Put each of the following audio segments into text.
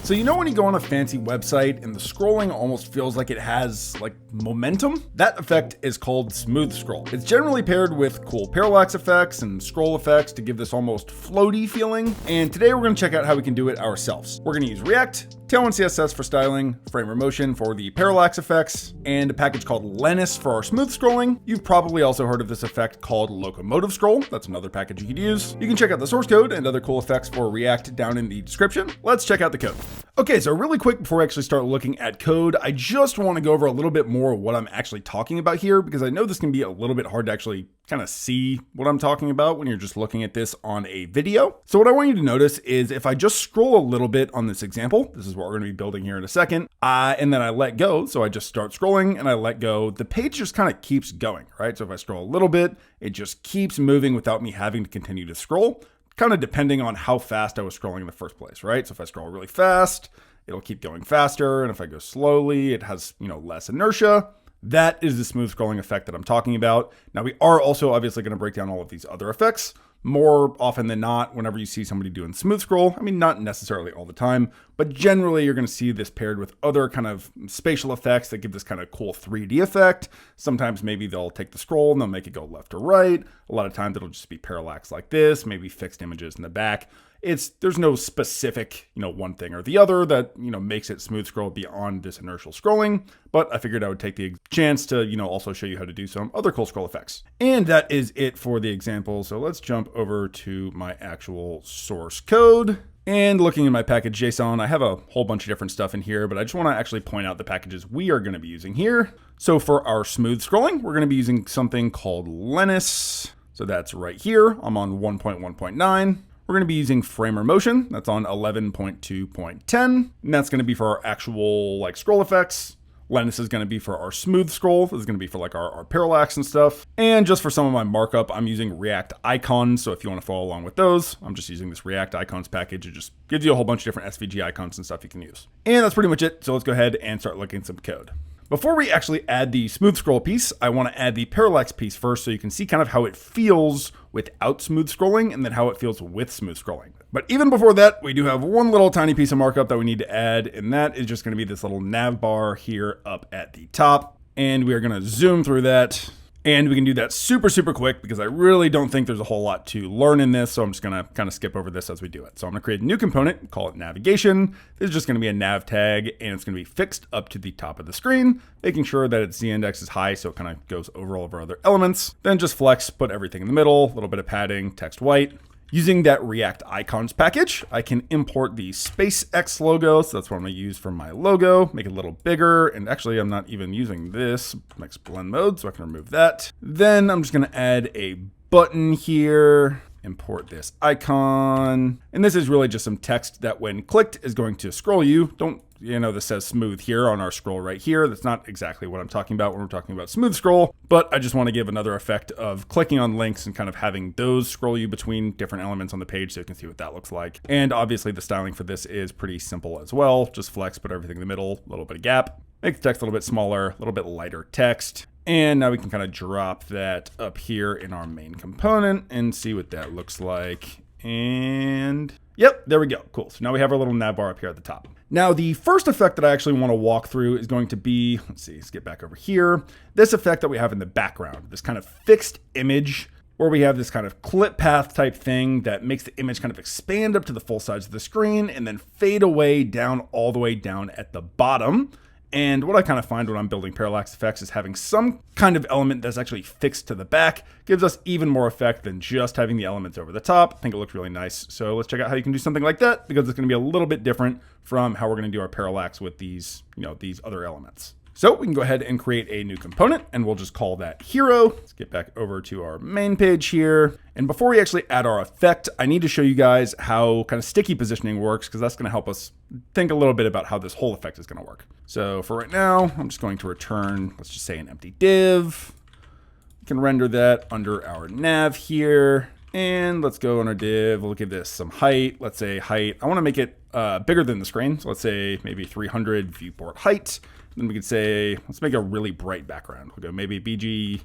So you know when you go on a fancy website and the scrolling almost feels like it has like momentum? That effect is called smooth scroll. It's generally paired with cool parallax effects and scroll effects to give this almost floaty feeling. And today we're going to check out how we can do it ourselves. We're going to use React, Tailwind CSS for styling, Framer Motion for the parallax effects, and a package called Lenis for our smooth scrolling. You've probably also heard of this effect called locomotive scroll. That's another package you could use. You can check out the source code and other cool effects for React down in the description. Let's check out the code. Okay, so really quick before we actually start looking at code, I just want to go over a little bit more of what I'm actually talking about here, because I know this can be a little bit hard to actually kind of see what I'm talking about when you're just looking at this on a video. So what I want you to notice is if I just scroll a little bit on this example, this is what we're going to be building here in a second, and then I let go. So I just start scrolling and I let go. The page just kind of keeps going, right? So if I scroll a little bit, it just keeps moving without me having to continue to scroll, kind of depending on how fast I was scrolling in the first place, right? So if I scroll really fast, it'll keep going faster. And if I go slowly, it has, less inertia. That is the smooth scrolling effect that I'm talking about. Now we are also obviously going to break down all of these other effects. More often than not, whenever you see somebody doing smooth scroll, I mean, not necessarily all the time, but generally you're going to see this paired with other kind of spatial effects that give this kind of cool 3D effect. Sometimes maybe they'll take the scroll and they'll make it go left or right. A lot of times it'll just be parallax like this, maybe fixed images in the back. There's no specific, one thing or the other that, makes it smooth scroll beyond this inertial scrolling. But I figured I would take the chance to, also show you how to do some other cool scroll effects. And that is it for the example. So let's jump over to my actual source code. And looking in my package JSON, I have a whole bunch of different stuff in here, but I just want to actually point out the packages we are going to be using here. So for our smooth scrolling, we're going to be using something called Lenis. So that's right here. I'm on 1.1.9. We're going to be using Framer Motion. That's on 11.2.10. And that's going to be for our actual scroll effects. Lenis is going to be for our smooth scroll. This is going to be for our parallax and stuff. And just for some of my markup, I'm using React icons. So if you want to follow along with those, I'm just using this React icons package. It just gives you a whole bunch of different SVG icons and stuff you can use. And that's pretty much it. So let's go ahead and start looking at some code. Before we actually add the smooth scroll piece, I want to add the parallax piece first so you can see kind of how it feels without smooth scrolling and then how it feels with smooth scrolling. But even before that, we do have one little tiny piece of markup that we need to add, and that is just going to be this little nav bar here up at the top. And we are going to zoom through that. And we can do that super, super quick because I really don't think there's a whole lot to learn in this. So I'm just going to kind of skip over this as we do it. So I'm going to create a new component, call it navigation. This is just going to be a nav tag and it's going to be fixed up to the top of the screen, making sure that its z-index is high so it kind of goes over all of our other elements. Then just flex, put everything in the middle, a little bit of padding, text white. Using that React icons package, I can import the SpaceX logo. So that's what I'm going to use for my logo, make it a little bigger. And actually, I'm not even using this next blend mode, so I can remove that. Then I'm just going to add a button here, import this icon. And this is really just some text that when clicked is going to scroll you. This says smooth here on our scroll right here. That's not exactly what I'm talking about when we're talking about smooth scroll, but I just want to give another effect of clicking on links and kind of having those scroll you between different elements on the page so you can see what that looks like. And obviously the styling for this is pretty simple as well. Just flex, put everything in the middle, a little bit of gap, make the text a little bit smaller, a little bit lighter text. And now we can kind of drop that up here in our main component and see what that looks like. And yep, there we go. Cool. So now we have our little nav bar up here at the top. Now, the first effect that I actually want to walk through is going to be, let's get back over here. This effect that we have in the background, this kind of fixed image where we have this kind of clip path type thing that makes the image kind of expand up to the full size of the screen and then fade away down all the way down at the bottom. And what I kind of find when I'm building parallax effects is having some kind of element that's actually fixed to the back gives us even more effect than just having the elements over the top. I think it looks really nice. So let's check out how you can do something like that because it's going to be a little bit different from how we're going to do our parallax with these, these other elements. So we can go ahead and create a new component and we'll just call that hero. Let's get back over to our main page here. And before we actually add our effect, I need to show you guys how kind of sticky positioning works because that's going to help us think a little bit about how this whole effect is going to work. So for right now, I'm just going to return, let's just say an empty div. We can render that under our nav here. And let's go on our div. We'll give this some height. Let's say height. I want to make it bigger than the screen. So let's say maybe 300 viewport height. Then we could say, let's make a really bright background. We'll go maybe BG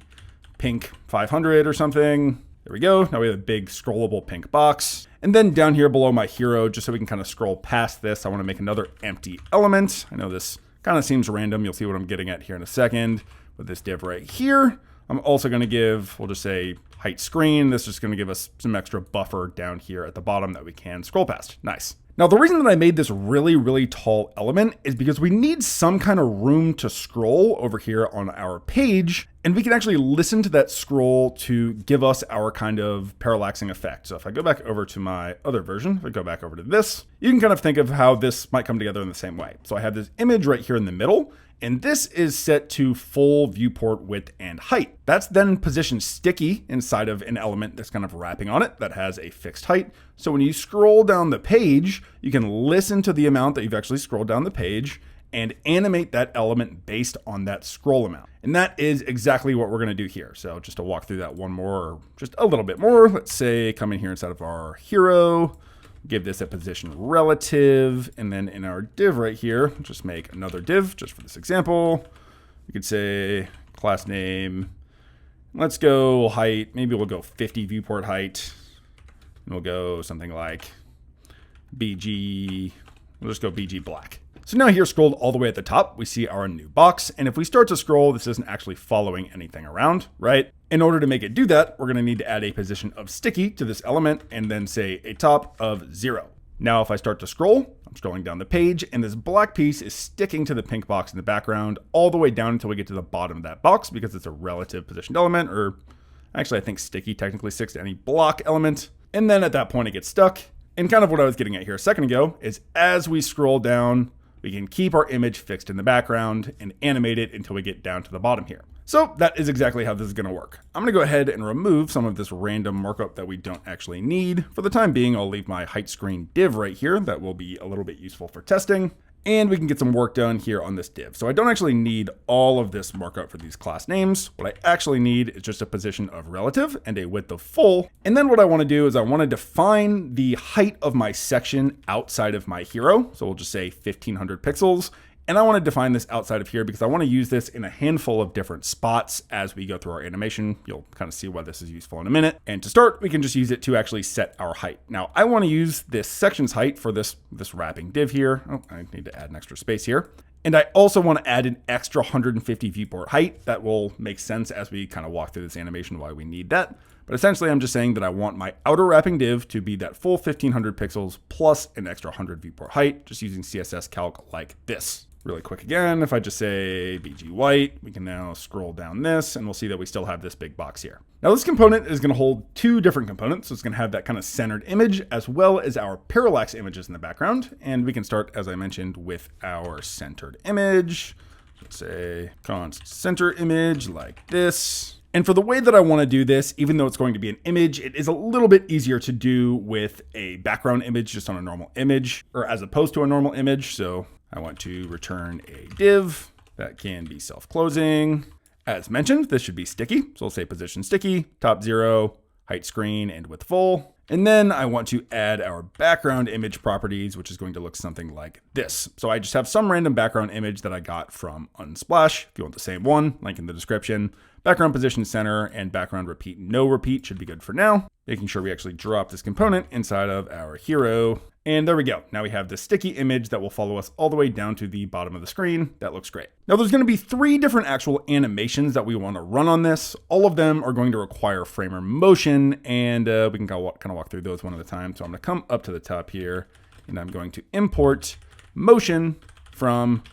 pink 500 or something. There we go. Now we have a big scrollable pink box. And then down here below my hero, just so we can kind of scroll past this, I want to make another empty element. I know this kind of seems random. You'll see what I'm getting at here in a second with this div right here. I'm also going to give, we'll just say height screen. This is just going to give us some extra buffer down here at the bottom that we can scroll past. Nice. Now, the reason that I made this really, really tall element is because we need some kind of room to scroll over here on our page, and we can actually listen to that scroll to give us our kind of parallaxing effect. So if I go back over to my other version, if I go back over to this, you can kind of think of how this might come together in the same way. So I have this image right here in the middle, and this is set to full viewport width and height. That's then positioned sticky inside of an element that's kind of wrapping on it that has a fixed height. So when you scroll down the page, you can listen to the amount that you've actually scrolled down the page and animate that element based on that scroll amount. And that is exactly what we're gonna do here. So just to walk through that one more, or just a little bit more, let's say come in here inside of our hero, give this a position relative, and then in our div right here, just make another div just for this example. You could say class name, let's go height, maybe we'll go 50 viewport height, and we'll go something like BG, we'll just go BG black. So now here scrolled all the way at the top, we see our new box. And if we start to scroll, this isn't actually following anything around, right? In order to make it do that, we're gonna need to add a position of sticky to this element and then say a top of 0. Now, if I start to scroll, I'm scrolling down the page and this black piece is sticking to the pink box in the background all the way down until we get to the bottom of that box because it's a relative positioned element, or actually I think sticky technically sticks to any block element. And then at that point it gets stuck. And kind of what I was getting at here a second ago is as we scroll down, we can keep our image fixed in the background and animate it until we get down to the bottom here. So that is exactly how this is gonna work. I'm gonna go ahead and remove some of this random markup that we don't actually need. For the time being, I'll leave my height screen div right here. That will be a little bit useful for testing. And we can get some work done here on this div. So I don't actually need all of this markup for these class names. What I actually need is just a position of relative and a width of full. And then what I want to do is I want to define the height of my section outside of my hero. So we'll just say 1500 pixels. And I want to define this outside of here because I want to use this in a handful of different spots as we go through our animation. You'll kind of see why this is useful in a minute. And to start, we can just use it to actually set our height. Now, I want to use this section's height for this wrapping div here. Oh, I need to add an extra space here. And I also want to add an extra 150 viewport height. That will make sense as we kind of walk through this animation why we need that. But essentially, I'm just saying that I want my outer wrapping div to be that full 1500 pixels plus an extra 100 viewport height, just using CSS calc like this. Really quick again, if I just say BG white, we can now scroll down this and we'll see that we still have this big box here. Now this component is going to hold two different components. So it's going to have that kind of centered image as well as our parallax images in the background. And we can start, as I mentioned, with our centered image. Let's say const center image like this. And for the way that I want to do this, even though it's going to be an image, it is a little bit easier to do with a background image just on a normal image, or as opposed to a normal image. So I want to return a div that can be self-closing. As mentioned, this should be sticky. So I'll say position sticky, top 0, height screen, and width full. And then I want to add our background image properties, which is going to look something like this. So I just have some random background image that I got from Unsplash. If you want the same one, link in the description. Background position center and background repeat, no repeat should be good for now. Making sure we actually drop this component inside of our hero. And there we go. Now we have this sticky image that will follow us all the way down to the bottom of the screen. That looks great. Now there's going to be 3 different actual animations that we want to run on this. All of them are going to require framer motion, and we can kind of walk through those one at a time. So I'm going to come up to the top here and I'm going to import motion from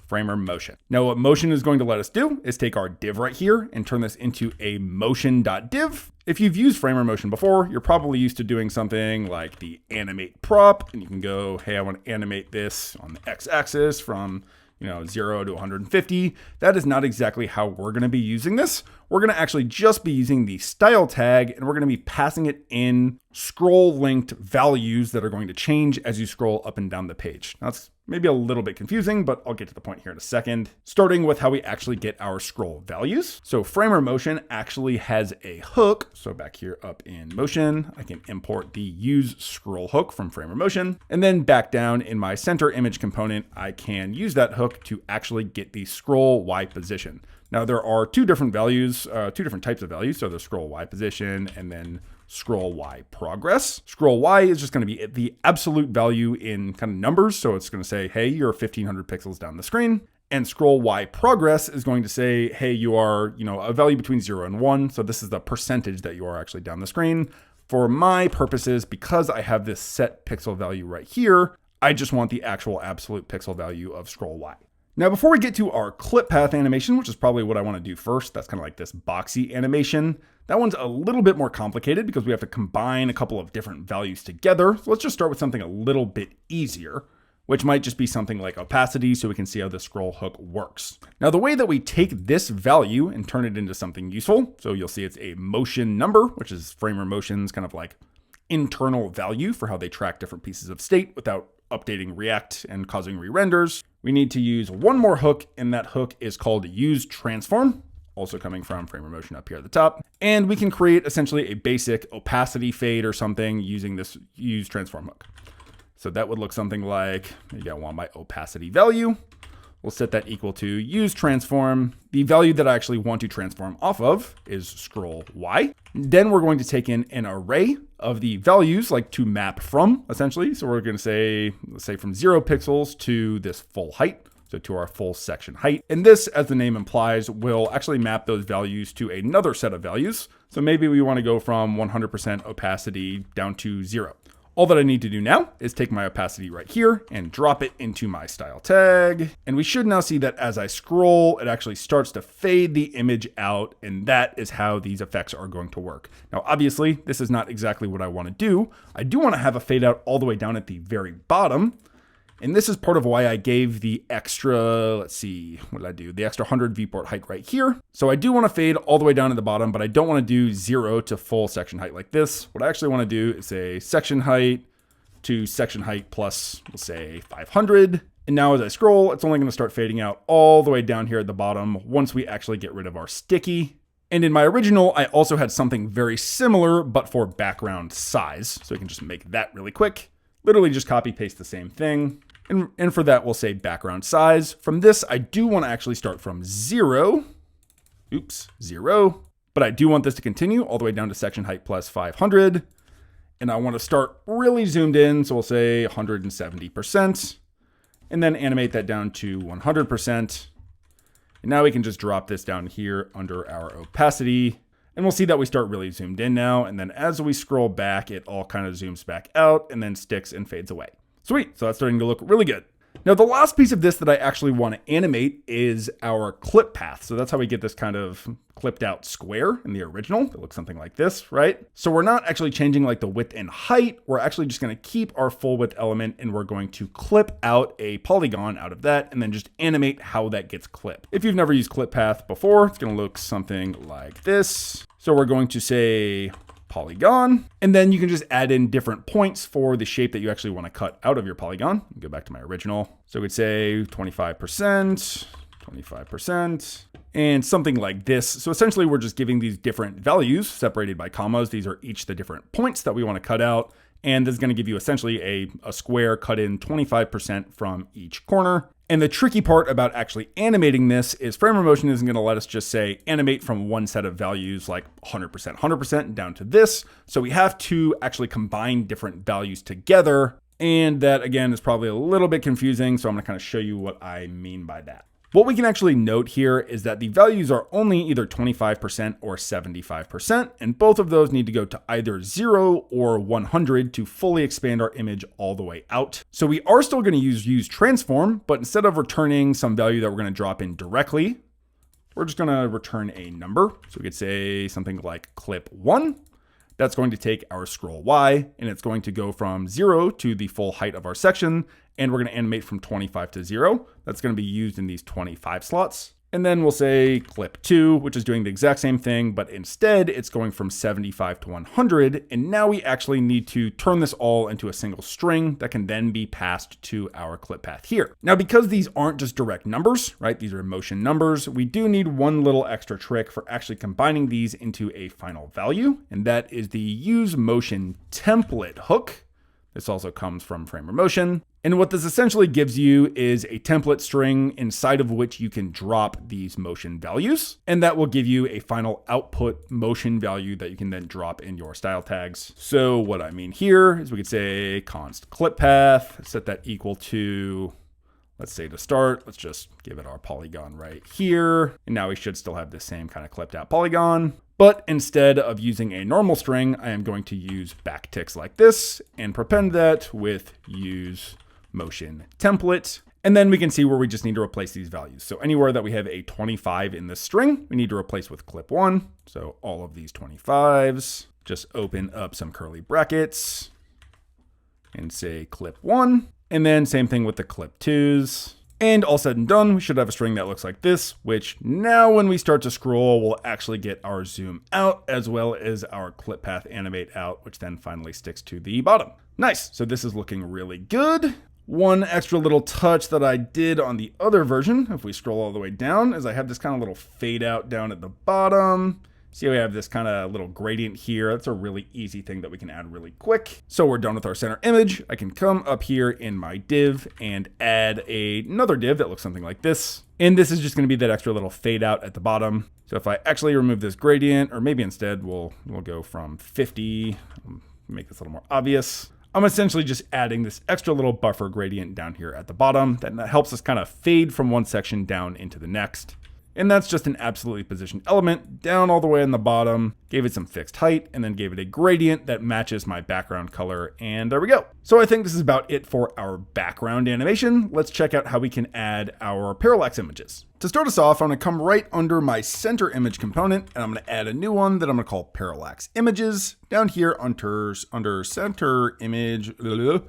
framer motion. Now what motion is going to let us do is take our div right here and turn this into a motion.div. If you've used framer motion before, you're probably used to doing something like the animate prop, and you can go, hey, I want to animate this on the x-axis from 0 to 150. That is not exactly how we're going to be using this. We're going to actually just be using the style tag, and we're going to be passing it in scroll linked values that are going to change as you scroll up and down the page. Now, that's maybe a little bit confusing, but I'll get to the point here in a second. Starting with how we actually get our scroll values. So framer motion actually has a hook. So back here up in motion, I can import the use scroll hook from framer motion. And then back down in my center image component, I can use that hook to actually get the scroll Y position. Now there are two different values, two different types of values. So there's scroll Y position and then scroll Y progress. Scroll Y is just going to be the absolute value in kind of numbers. So it's going to say, hey, you're 1500 pixels down the screen. And scroll Y progress is going to say, hey, you are, a value between 0 and 1. So this is the percentage that you are actually down the screen. For my purposes, because I have this set pixel value right here, I just want the actual absolute pixel value of scroll Y. Now, before we get to our clip path animation, which is probably what I want to do first, that's kind of like this boxy animation. That one's a little bit more complicated because we have to combine a couple of different values together. So let's just start with something a little bit easier, which might just be something like opacity so we can see how the scroll hook works. Now, the way that we take this value and turn it into something useful, so you'll see it's a motion number, which is Framer Motion's kind of like internal value for how they track different pieces of state without updating React and causing re-renders. We need to use one more hook, and that hook is called use transform, also coming from Framer Motion up here at the top. And we can create essentially a basic opacity fade or something using this use transform hook. So that would look something like, maybe I want my opacity value. We'll set that equal to use transform. The value that I actually want to transform off of is scroll Y. Then we're going to take in an array of the values, like to map from, essentially. So we're going to say, let's say from 0 pixels to this full height. So to our full section height. And this, as the name implies, will actually map those values to another set of values. So maybe we want to go from 100% opacity down to 0. All that I need to do now is take my opacity right here and drop it into my style tag. And we should now see that as I scroll, it actually starts to fade the image out. And that is how these effects are going to work. Now, obviously, this is not exactly what I want to do. I do want to have a fade out all the way down at the very bottom. And this is part of why I gave the extra, let's see, what did I do? The extra 100 viewport height right here. So I do want to fade all the way down to the bottom, but I don't want to do 0 to full section height like this. What I actually want to do is say section height to section height plus, we'll say 500. And now as I scroll, it's only going to start fading out all the way down here at the bottom once we actually get rid of our sticky. And in my original, I also had something very similar, but for background size. So we can just make that really quick. Literally just copy paste the same thing. And for that, we'll say background size. From this, I do want to actually start from 0. Oops, 0. But I do want this to continue all the way down to section height plus 500. And I want to start really zoomed in. So we'll say 170%. And then animate that down to 100%. And now we can just drop this down here under our opacity. And we'll see that we start really zoomed in now. And then as we scroll back, it all kind of zooms back out and then sticks and fades away. Sweet, so that's starting to look really good. Now the last piece of this that I actually want to animate is our clip path. So that's how we get this kind of clipped out square in the original. It looks something like this, right? So we're not actually changing like the width and height. We're actually just going to keep our full width element and we're going to clip out a polygon out of that and then just animate how that gets clipped. If you've never used clip path before, it's going to look something like this. So we're going to say polygon, and then you can just add in different points for the shape that you actually want to cut out of your polygon. Go back to my original. So we'd say 25%, 25%, and something like this. So essentially we're just giving these different values separated by commas. These are each the different points that we want to cut out. And this is going to give you essentially a square cut in 25% from each corner. And the tricky part about actually animating this is Framer Motion isn't going to let us just say animate from one set of values like 100% down to this. So we have to actually combine different values together. And that again is probably a little bit confusing. So I'm going to kind of show you what I mean by that. What we can actually note here is that the values are only either 25% or 75%, and both of those need to go to either 0 or 100 to fully expand our image all the way out. So we are still going to use transform, but instead of returning some value that we're going to drop in directly, we're just going to return a number. So we could say something like clip 1. That's going to take our scroll Y, and it's going to go from 0 to the full height of our section, and we're going to animate from 25 to 0. That's going to be used in these 25 slots. And then we'll say clip 2, which is doing the exact same thing, but instead it's going from 75 to 100. And now we actually need to turn this all into a single string that can then be passed to our clip path here. Now, because these aren't just direct numbers, right? These are motion numbers. We do need one little extra trick for actually combining these into a final value. And that is the use motion template hook. This also comes from Framer Motion. And what this essentially gives you is a template string inside of which you can drop these motion values. And that will give you a final output motion value that you can then drop in your style tags. So what I mean here is we could say const clip path, set that equal to, let's say to start, let's just give it our polygon right here. And now we should still have the same kind of clipped out polygon. But instead of using a normal string, I am going to use backticks like this and prepend that with use motion template. And then we can see where we just need to replace these values. So anywhere that we have a 25 in this string, we need to replace with clip 1. So all of these 25s, just open up some curly brackets and say clip 1. And then same thing with the clip 2s. And all said and done, we should have a string that looks like this, which now when we start to scroll, we'll actually get our zoom out as well as our clip path animate out, which then finally sticks to the bottom. Nice, so this is looking really good. One extra little touch that I did on the other version, if we scroll all the way down, is I have this kind of little fade out down at the bottom. See how we have this kind of little gradient here? That's a really easy thing that we can add really quick. So we're done with our center image. I can come up here in my div and add another div that looks something like this. And this is just going to be that extra little fade out at the bottom. So if I actually remove this gradient, or maybe instead we'll go from 50, make this a little more obvious. I'm essentially just adding this extra little buffer gradient down here at the bottom that helps us kind of fade from one section down into the next. And that's just an absolutely positioned element down all the way in the bottom, gave it some fixed height, and then gave it a gradient that matches my background color. And there we go. So I think this is about it for our background animation. Let's check out how we can add our parallax images. To start us off, I'm going to come right under my center image component, and I'm going to add a new one that I'm going to call parallax images. Down here under center image, we'll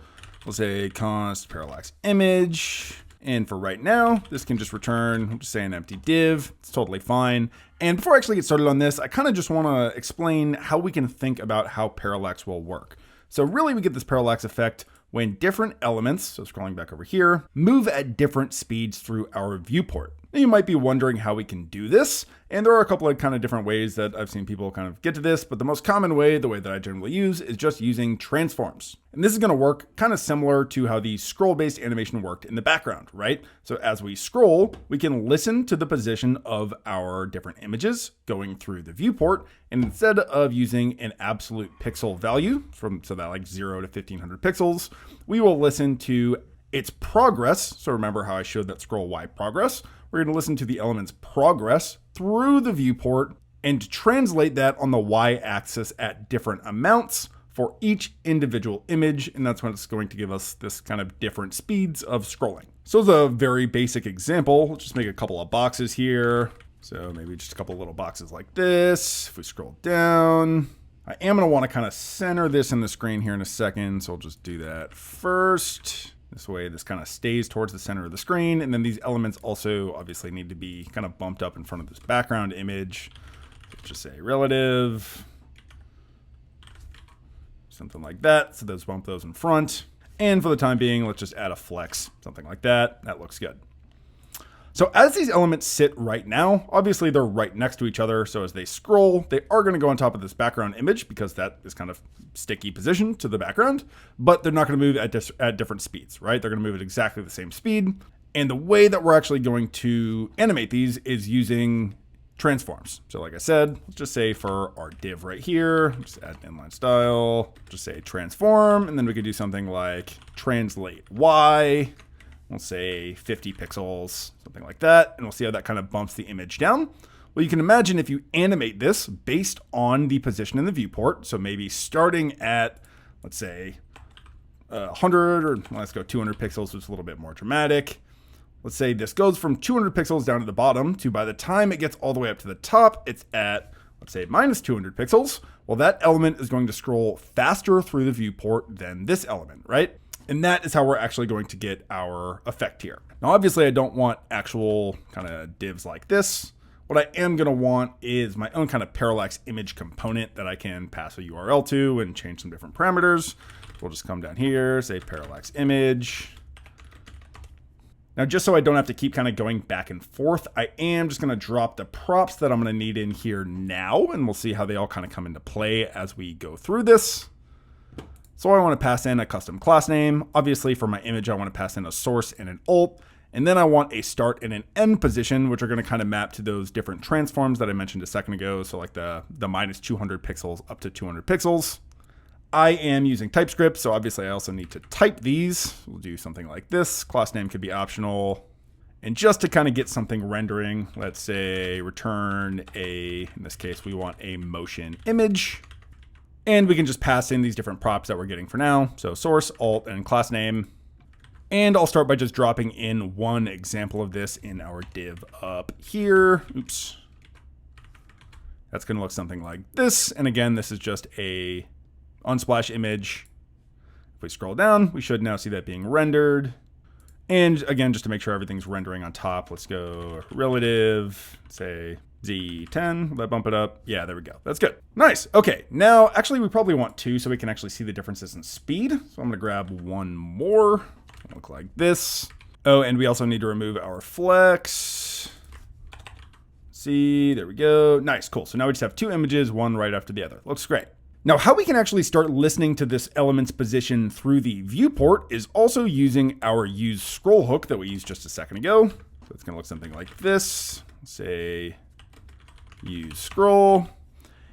say const parallax image. And for right now, this can just return, we'll just say an empty div. It's totally fine. And before I actually get started on this, I kind of just want to explain how we can think about how parallax will work. So really we get this parallax effect when different elements, so scrolling back over here, move at different speeds through our viewport. Now you might be wondering how we can do this, and there are a couple of kind of different ways that I've seen people kind of get to this, but the most common way, the way that I generally use, is just using transforms. And this is going to work kind of similar to how the scroll-based animation worked in the background, right? So as we scroll, we can listen to the position of our different images going through the viewport, and instead of using an absolute pixel value, so that like 0 to 1500 pixels, we will listen to its progress. So remember how I showed that scroll Y progress? We're going to listen to the element's progress through the viewport and translate that on the Y-axis at different amounts for each individual image. And that's when it's going to give us this kind of different speeds of scrolling. So as a very basic example, let's just make a couple of boxes here. So maybe just a couple of little boxes like this. If we scroll down, I am going to want to kind of center this in the screen here in a second. So I'll just do that first. This way, this kind of stays towards the center of the screen. And then these elements also obviously need to be kind of bumped up in front of this background image. Let's just say relative, something like that. So let's bump those in front. And for the time being, let's just add a flex, something like that. That looks good. So as these elements sit right now, obviously they're right next to each other. So as they scroll, they are going to go on top of this background image because that is kind of sticky position to the background, but they're not going to move at different speeds, right? They're going to move at exactly the same speed. And the way that we're actually going to animate these is using transforms. So like I said, let's just say for our div right here, just add an inline style, just say transform, and then we could do something like translate Y. We'll say 50 pixels, something like that. And we'll see how that kind of bumps the image down. Well, you can imagine if you animate this based on the position in the viewport. So maybe starting at, let's say 100, or let's go 200 pixels, which is a little bit more dramatic. Let's say this goes from 200 pixels down to the bottom to by the time it gets all the way up to the top, it's at, let's say minus 200 pixels. Well, that element is going to scroll faster through the viewport than this element, right? And that is how we're actually going to get our effect here. Now, obviously, I don't want actual kind of divs like this. What I am going to want is my own kind of parallax image component that I can pass a URL to and change some different parameters. We'll just come down here, say parallax image. Now, just so I don't have to keep kind of going back and forth, I am just going to drop the props that I'm going to need in here now, and we'll see how they all kind of come into play as we go through this. So I want to pass in a custom class name. Obviously for my image, I want to pass in a source and an alt. And then I want a start and an end position, which are going to kind of map to those different transforms that I mentioned a second ago. So like the minus 200 pixels up to 200 pixels. I am using TypeScript, so obviously I also need to type these. We'll do something like this. Class name could be optional. And just to kind of get something rendering, let's say return in this case, we want a motion image. And we can just pass in these different props that we're getting for now. So source, alt, and class name. And I'll start by just dropping in one example of this in our div up here. Oops. That's going to look something like this. And again, this is just a Unsplash image. If we scroll down, we should now see that being rendered. And again, just to make sure everything's rendering on top, let's go relative, say Z10, will that bump it up? Yeah, there we go. That's good. Nice. Okay, now actually we probably want two so we can actually see the differences in speed. So I'm gonna grab one more. It'll look like this. Oh, and we also need to remove our flex. See, there we go. Nice, cool. So now we just have two images, one right after the other. Looks great. Now, how we can actually start listening to this element's position through the viewport is also using our use scroll hook that we used just a second ago. So it's gonna look something like this. Say, use scroll.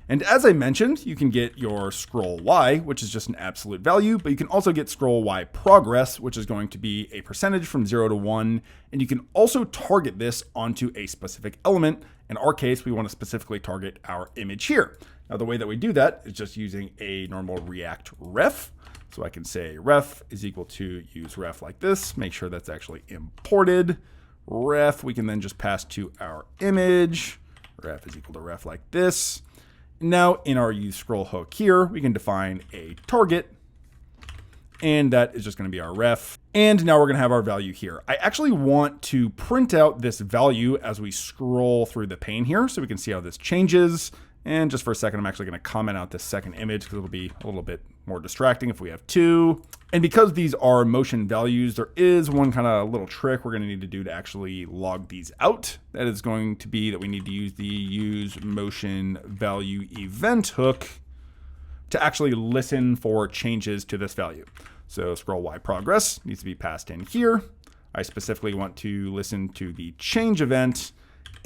And as I mentioned, you can get your scroll Y, which is just an absolute value, but you can also get scroll Y progress, which is going to be a percentage from 0 to 1. And you can also target this onto a specific element. In our case, we want to specifically target our image here. Now, the way that we do that is just using a normal React ref. So I can say ref is equal to use ref like this. Make sure that's actually imported. Ref, we can then just pass to our image. Ref is equal to ref like this. Now in our use scroll hook here, we can define a target, and that is just going to be our ref. And now we're going to have our value here. I actually want to print out this value as we scroll through the pane here so we can see how this changes. And just for a second, I'm actually going to comment out this second image because it'll be a little bit more distracting if we have two. And because these are motion values, there is one kind of little trick we're going to need to do to actually log these out. That is going to be that we need to use the use motion value event hook to actually listen for changes to this value. So scroll Y progress needs to be passed in here. I specifically want to listen to the change event.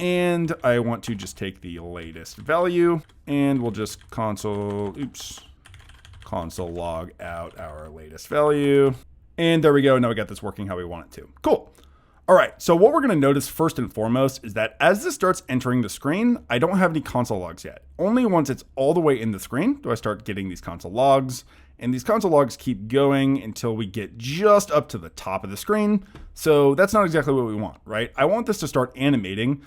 And I want to just take the latest value and we'll just console log out our latest value. And there we go. Now we got this working how we want it to. Cool. All right. So what we're going to notice first and foremost is that as this starts entering the screen, I don't have any console logs yet. Only once it's all the way in the screen do I start getting these console logs. And these console logs keep going until we get just up to the top of the screen. So that's not exactly what we want, right? I want this to start animating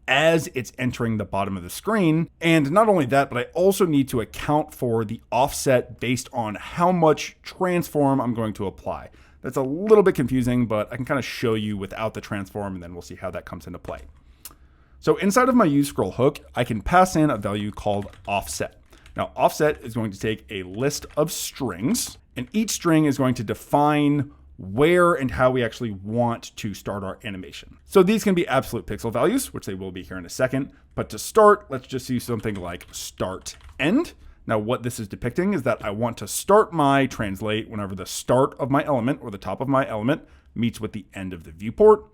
as it's entering the bottom of the screen. And not only that, but I also need to account for the offset based on how much transform I'm going to apply. That's a little bit confusing, but I can kind of show you without the transform, and then we'll see how that comes into play. So inside of my use scroll hook, I can pass in a value called offset. Now, offset is going to take a list of strings, and each string is going to define where and how we actually want to start our animation. So these can be absolute pixel values, which they will be here in a second. But to start, let's just use something like start end. Now what this is depicting is that I want to start my translate whenever the start of my element or the top of my element meets with the end of the viewport.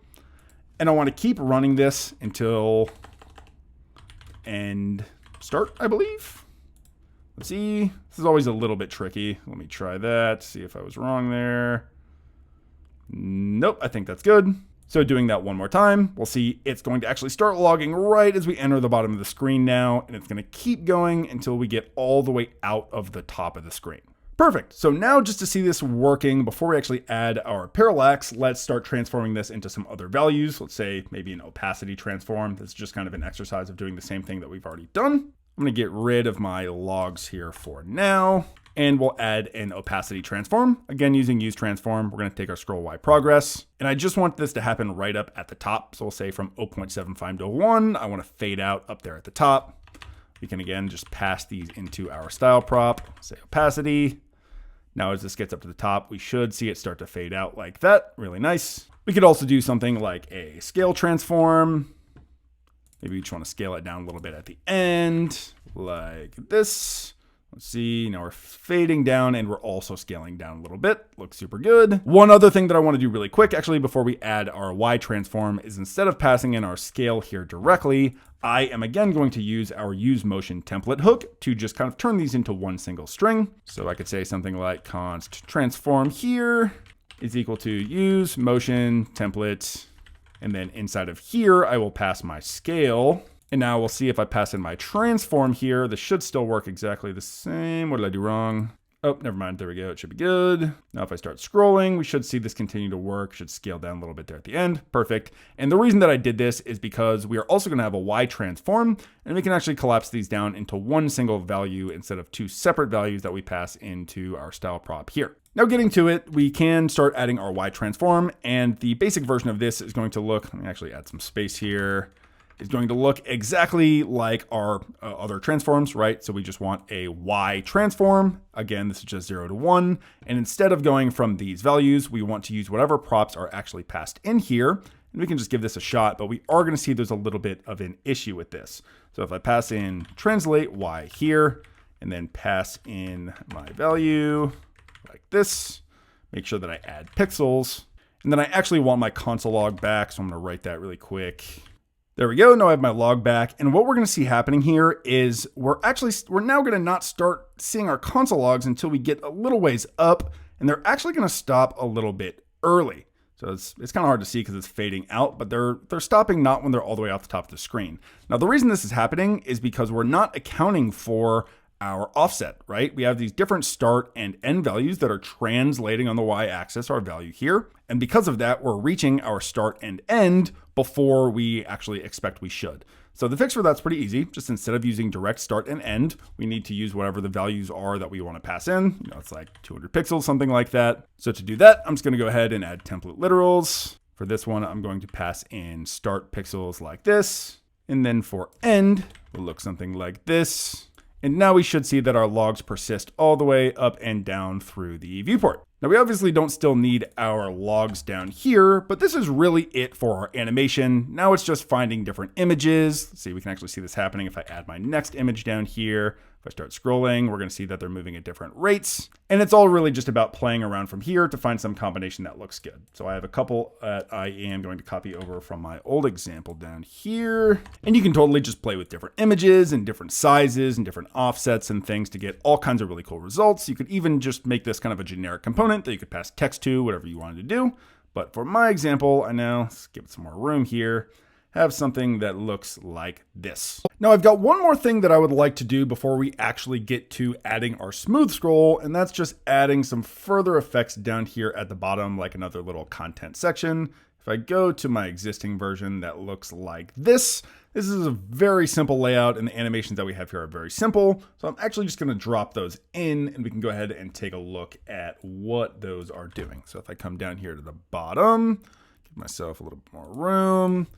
And I want to keep running this until end start, I believe. Let's see. This is always a little bit tricky. Let me try that, see if I was wrong there. Nope, I think that's good. So doing that one more time, we'll see it's going to actually start logging right as we enter the bottom of the screen now, and it's going to keep going until we get all the way out of the top of the screen. Perfect. So now just to see this working, before we actually add our parallax, let's start transforming this into some other values. Let's say maybe an opacity transform. This is just kind of an exercise of doing the same thing that we've already done. I'm going to get rid of my logs here for now. And we'll add an opacity transform. Again, using use transform, we're going to take our scroll Y progress. And I just want this to happen right up at the top. So we'll say from 0.75 to 1, I want to fade out up there at the top. We can again just pass these into our style prop, say opacity. Now as this gets up to the top, we should see it start to fade out like that. Really nice. We could also do something like a scale transform. Maybe we just want to scale it down a little bit at the end, like this. Let's see, now we're fading down and we're also scaling down a little bit. Looks super good. One other thing that I want to do really quick, actually, before we add our Y transform is instead of passing in our scale here directly, I am again going to use our use motion template hook to just kind of turn these into one single string. So I could say something like const transform here is equal to use motion template. And then inside of here, I will pass my scale. And now we'll see if I pass in my transform here. This should still work exactly the same. What did I do wrong? Oh, never mind. There we go. It should be good. Now if I start scrolling, we should see this continue to work. Should scale down a little bit there at the end. Perfect. And the reason that I did this is because we are also going to have a Y transform, and we can actually collapse these down into one single value instead of two separate values that we pass into our style prop here. Now getting to it, we can start adding our Y transform, and the basic version of this is going to look, let me actually add some space here. Is going to look exactly like our other transforms, right? So we just want a Y transform. Again, this is just 0 to 1. And instead of going from these values, we want to use whatever props are actually passed in here. And we can just give this a shot, but we are going to see there's a little bit of an issue with this. So if I pass in translate Y here, and then pass in my value like this, make sure that I add pixels. And then I actually want my console log back. So I'm going to write that really quick. There we go. Now I have my log back. And what we're going to see happening here is we're now going to not start seeing our console logs until we get a little ways up, and they're actually going to stop a little bit early. So it's kind of hard to see because it's fading out, but they're stopping not when they're all the way off the top of the screen. Now the reason this is happening is because we're not accounting for our offset, right? We have these different start and end values that are translating on the y-axis our value here. And because of that, we're reaching our start and end before we actually expect we should. So the fix for that's pretty easy. Just instead of using direct start and end, we need to use whatever the values are that we want to pass in. You know, it's like 200 pixels, something like that. So to do that, I'm just going to go ahead and add template literals. For this one, I'm going to pass in start pixels like this. And then for end, it'll look something like this. And now we should see that our logs persist all the way up and down through the viewport. Now we obviously don't still need our logs down here, but this is really it for our animation. Now it's just finding different images. Let's see, we can actually see this happening if I add my next image down here. If I start scrolling, we're going to see that they're moving at different rates. And it's all really just about playing around from here to find some combination that looks good. So I have a couple that I am going to copy over from my old example down here. And you can totally just play with different images and different sizes and different offsets and things to get all kinds of really cool results. You could even just make this kind of a generic component that you could pass text to, whatever you wanted to do. But for my example, I know, let's give it some more room here. Have something that looks like this. Now I've got one more thing that I would like to do before we actually get to adding our smooth scroll, and that's just adding some further effects down here at the bottom, like another little content section. If I go to my existing version that looks like this is a very simple layout, and the animations that we have here are very simple. So I'm actually just gonna drop those in, and we can go ahead and take a look at what those are doing. So if I come down here to the bottom, give myself a little bit more room,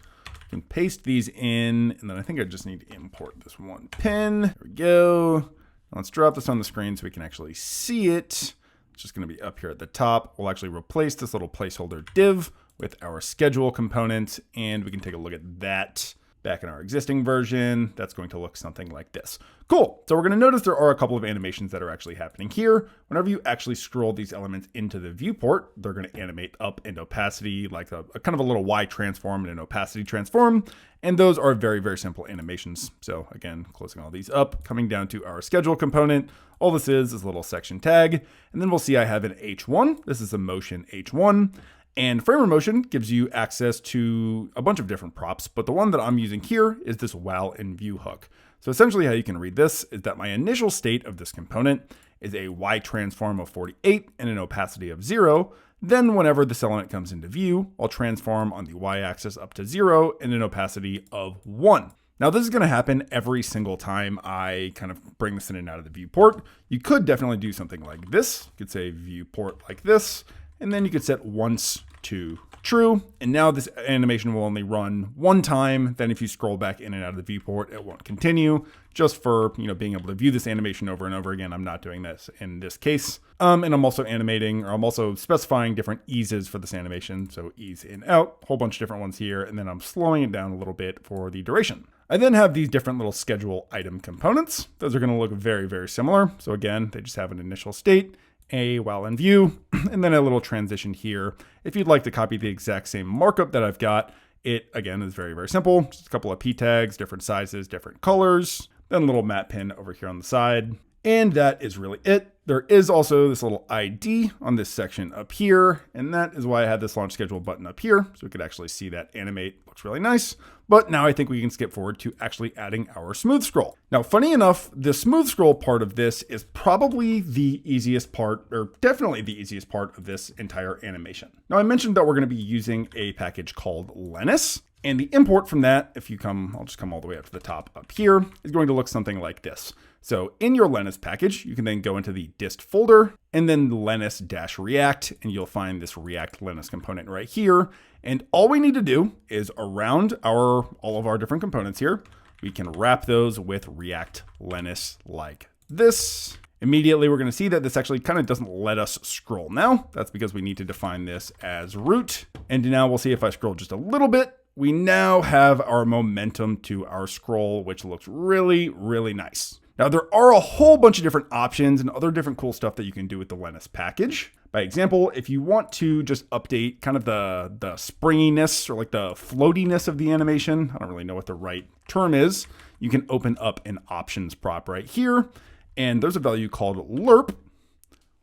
can paste these in, and then I think I just need to import this one pin. There we go. Now let's drop this on the screen so we can actually see it. It's just going to be up here at the top. We'll actually replace this little placeholder div with our schedule component, and we can take a look at that back in our existing version. That's going to look something like this. Cool. So we're going to notice there are a couple of animations that are actually happening here. Whenever you actually scroll these elements into the viewport, they're going to animate up in opacity, like a kind of a little Y transform and an opacity transform. And those are very, very simple animations. So again, closing all these up, coming down to our schedule component. All this is a little section tag. And then we'll see I have an H1. This is a motion H1. And framer motion gives you access to a bunch of different props, but the one that I'm using here is this while in view hook. So essentially how you can read this is that my initial state of this component is a Y transform of 48 and an opacity of 0. Then whenever this element comes into view, I'll transform on the Y-axis up to 0 and an opacity of 1. Now this is going to happen every single time I kind of bring this in and out of the viewport. You could definitely do something like this. You could say viewport like this, and then you could set once to true. And now this animation will only run one time. Then if you scroll back in and out of the viewport, it won't continue. Just for, being able to view this animation over and over again. I'm not doing this in this case. And I'm also I'm also specifying different eases for this animation. So ease in, out, a whole bunch of different ones here. And then I'm slowing it down a little bit for the duration. I then have these different little schedule item components. Those are going to look very, very similar. So again, they just have an initial state, a while in view, and then a little transition here. If you'd like to copy the exact same markup that I've got, it again is very, very simple. Just a couple of p tags, different sizes, different colors, then a little matte pin over here on the side. And that is really it. There is also this little ID on this section up here, and that is why I had this launch schedule button up here, so we could actually see that animate. Looks really nice. But now I think we can skip forward to actually adding our smooth scroll. Now, funny enough, the smooth scroll part of this is probably the easiest part, or definitely the easiest part of this entire animation. Now, I mentioned that we're going to be using a package called Lenis. And the import from that, I'll just come all the way up to the top up here, is going to look something like this. So in your Lenis package, you can then go into the dist folder and then Lenis-React, and you'll find this React Lenis component right here. And all we need to do is around all of our different components here, we can wrap those with React Lenis like this. Immediately, we're going to see that this actually kind of doesn't let us scroll now. That's because we need to define this as root. And now we'll see if I scroll just a little bit. We now have our momentum to our scroll, which looks really, really nice. Now, there are a whole bunch of different options and other different cool stuff that you can do with the Lenis package. By example, if you want to just update kind of the springiness or like the floatiness of the animation, I don't really know what the right term is, you can open up an options prop right here. And there's a value called lerp,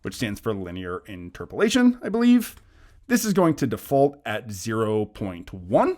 which stands for linear interpolation, I believe. This is going to default at 0.1.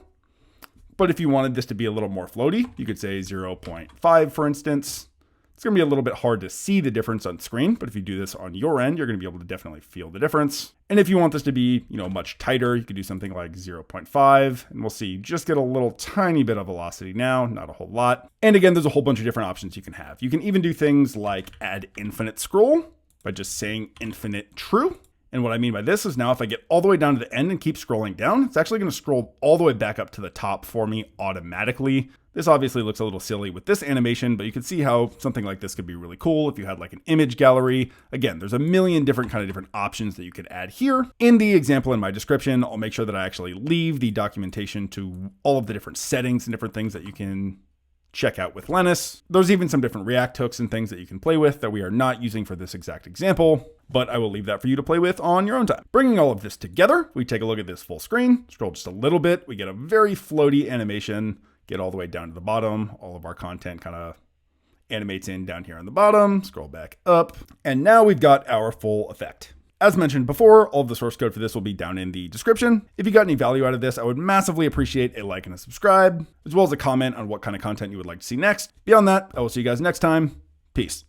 But if you wanted this to be a little more floaty, you could say 0.5, for instance. It's going to be a little bit hard to see the difference on screen, but if you do this on your end, you're going to be able to definitely feel the difference. And if you want this to be, much tighter, you could do something like 0.5, and we'll see, just get a little tiny bit of velocity now, not a whole lot. And again, there's a whole bunch of different options you can have. You can even do things like add infinite scroll by just saying infinite true. And what I mean by this is now if I get all the way down to the end and keep scrolling down, it's actually going to scroll all the way back up to the top for me automatically. This obviously looks a little silly with this animation, but you can see how something like this could be really cool if you had like an image gallery. Again, there's a million different options that you could add here. In the example in my description, I'll make sure that I actually leave the documentation to all of the different settings and different things that you can check out with Lenis. There's even some different React hooks and things that you can play with that we are not using for this exact example, but I will leave that for you to play with on your own time. Bringing all of this together, we take a look at this full screen, scroll just a little bit, we get a very floaty animation, get all the way down to the bottom, all of our content kind of animates in down here on the bottom, scroll back up, and now we've got our full effect. As mentioned before, all of the source code for this will be down in the description. If you got any value out of this, I would massively appreciate a like and a subscribe, as well as a comment on what kind of content you would like to see next. Beyond that, I will see you guys next time. Peace.